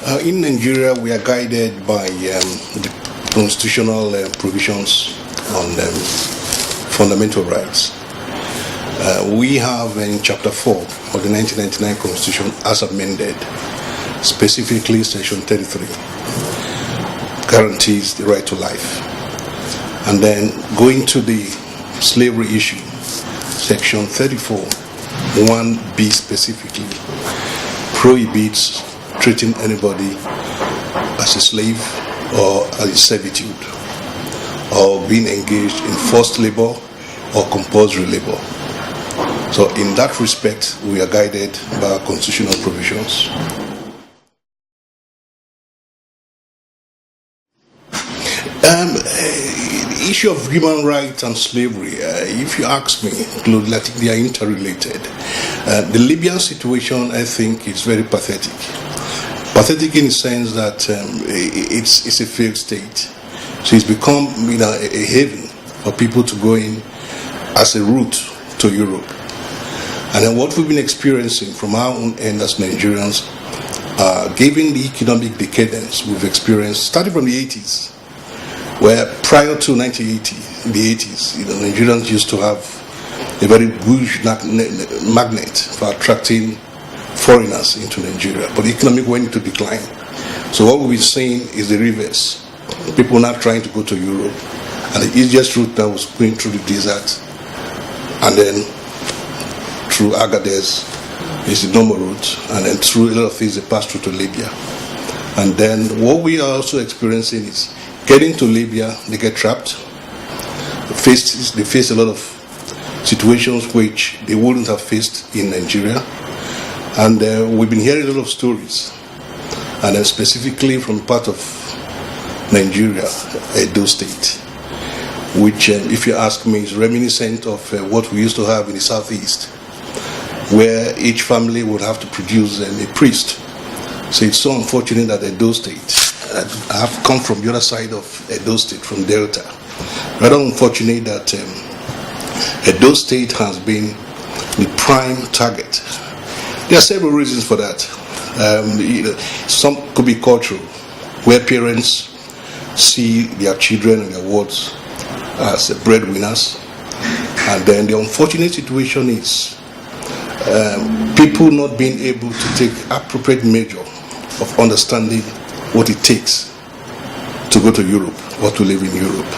In Nigeria, we are guided by the constitutional provisions on fundamental rights. We have in Chapter 4 of the 1999 Constitution, as amended, specifically Section 33, guarantees the right to life. And then going to the slavery issue, Section 34, 1B specifically, prohibits treating anybody as a slave or as a servitude, or being engaged in forced labor or compulsory labor. So in that respect, we are guided by our constitutional provisions. The issue of human rights and slavery, if you ask me, I think they are interrelated. The Libyan situation, I think, is very pathetic. Pathetic in the sense that it's a failed state. So it's become a haven for people to go in as a route to Europe. And then what we've been experiencing from our own end as Nigerians, given the economic decadence we've experienced, starting from the 80s, where prior to 1980, in the 80s, Nigerians used to have a very huge magnet for attracting foreigners into Nigeria, but the economy went into decline. So what we've been seeing is the reverse. People now trying to go to Europe, and the easiest route now was going through the desert, and then through Agadez is the normal route, and then through a lot of things they pass through to Libya. And then what we are also experiencing is getting to Libya, they get trapped. They face a lot of situations which they wouldn't have faced in Nigeria. And we've been hearing a lot of stories, and specifically from part of Nigeria, Edo State, which, if you ask me, is reminiscent of what we used to have in the southeast, where each family would have to produce a priest. So it's so unfortunate that Edo State, I have come from the other side of Edo State, from Delta. Rather unfortunate that Edo State has been the prime target. There are several reasons for that. Some could be cultural, where parents see their children and their wards as breadwinners. And then the unfortunate situation is people not being able to take appropriate measure of understanding what it takes to go to Europe or to live in Europe.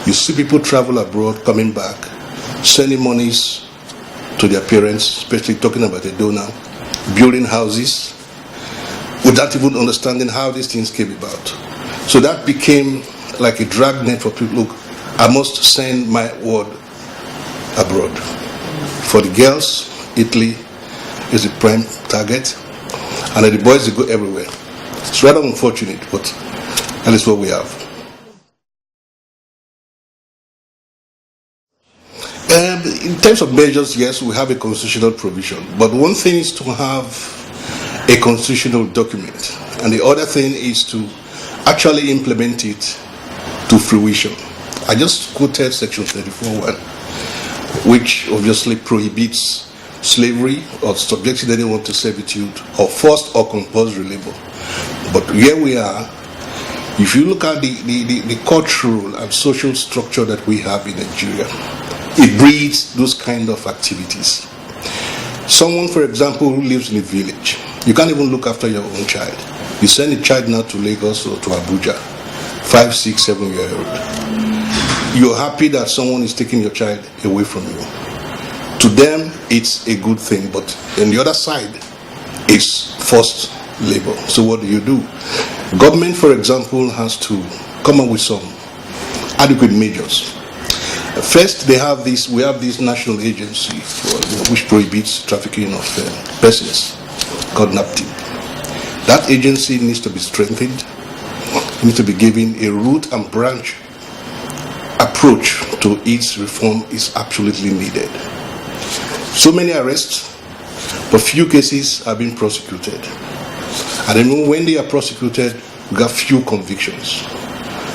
You see people travel abroad, coming back, sending monies to their parents, especially talking about the donor, building houses, without even understanding how these things came about. So that became like a dragnet for people. Look, I must send my word abroad. For the girls, Italy is the prime target, and the boys, they go everywhere. It's rather unfortunate, but that is what we have. In terms of measures, yes, we have a constitutional provision, but one thing is to have a constitutional document, and the other thing is to actually implement it to fruition. I just quoted Section 34(1), which obviously prohibits slavery or subjecting anyone to servitude or forced or compulsory labor. But here we are. If you look at the cultural and social structure that we have in Nigeria, it breeds those kind of activities. Someone, for example, who lives in a village, you can't even look after your own child. You send a child now to Lagos or to Abuja, 5, 6, 7-year-old. You're happy that someone is taking your child away from you. To them, it's a good thing, but on the other side, it's forced labor. So what do? Government, for example, has to come up with some adequate measures. First, we have this national agency which prohibits trafficking of persons, called NAPTIP. That agency needs to be strengthened. It needs to be given a root and branch approach to its reform is absolutely needed. So many arrests, but few cases are being prosecuted. And then when they are prosecuted, we got few convictions.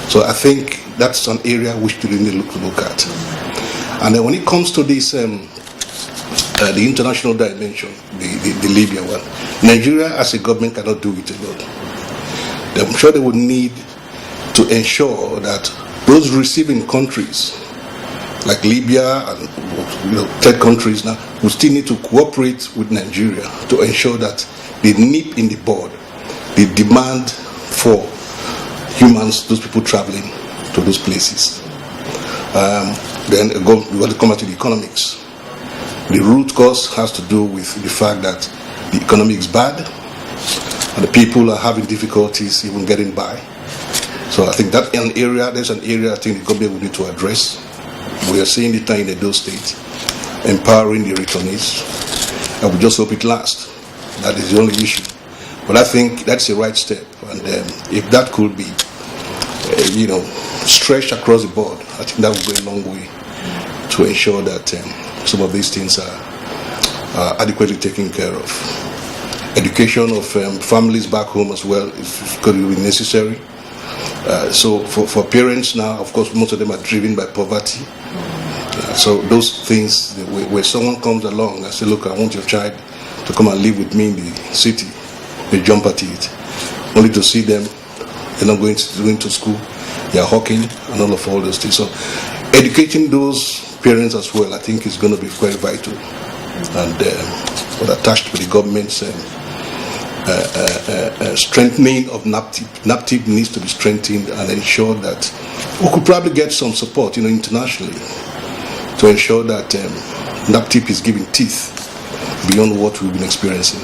So I think that's an area which we really need to look at. And then when it comes to this, the international dimension, the Libya one, Nigeria as a government cannot do it alone. I'm sure they would need to ensure that those receiving countries, like Libya and third countries now, will still need to cooperate with Nigeria to ensure that they nip in the bud the demand for humans, those people traveling to those places. Then we got to come back to the economics. The root cause has to do with the fact that the economy is bad and the people are having difficulties even getting by. So I think there's an area I think the government will need to address. We are seeing it in Edo State, empowering the returnees, and we just hope it lasts. That is the only issue. But I think that's the right step, and if that could be, stretched across the board, I think that would go a long way to ensure that some of these things are adequately taken care of. Education of families back home as well is going to be necessary. So for parents now, of course, most of them are driven by poverty. So those things, where someone comes along and says, look, I want your child to come and live with me in the city, they jump at it. Only to see them, they're not going to school, they're hawking and all those things. So educating those parents as well, I think is going to be quite vital. And but attached to the government's strengthening of NAPTIP. NAPTIP needs to be strengthened and ensure that we could probably get some support, internationally, to ensure that NAPTIP is giving teeth beyond what we've been experiencing.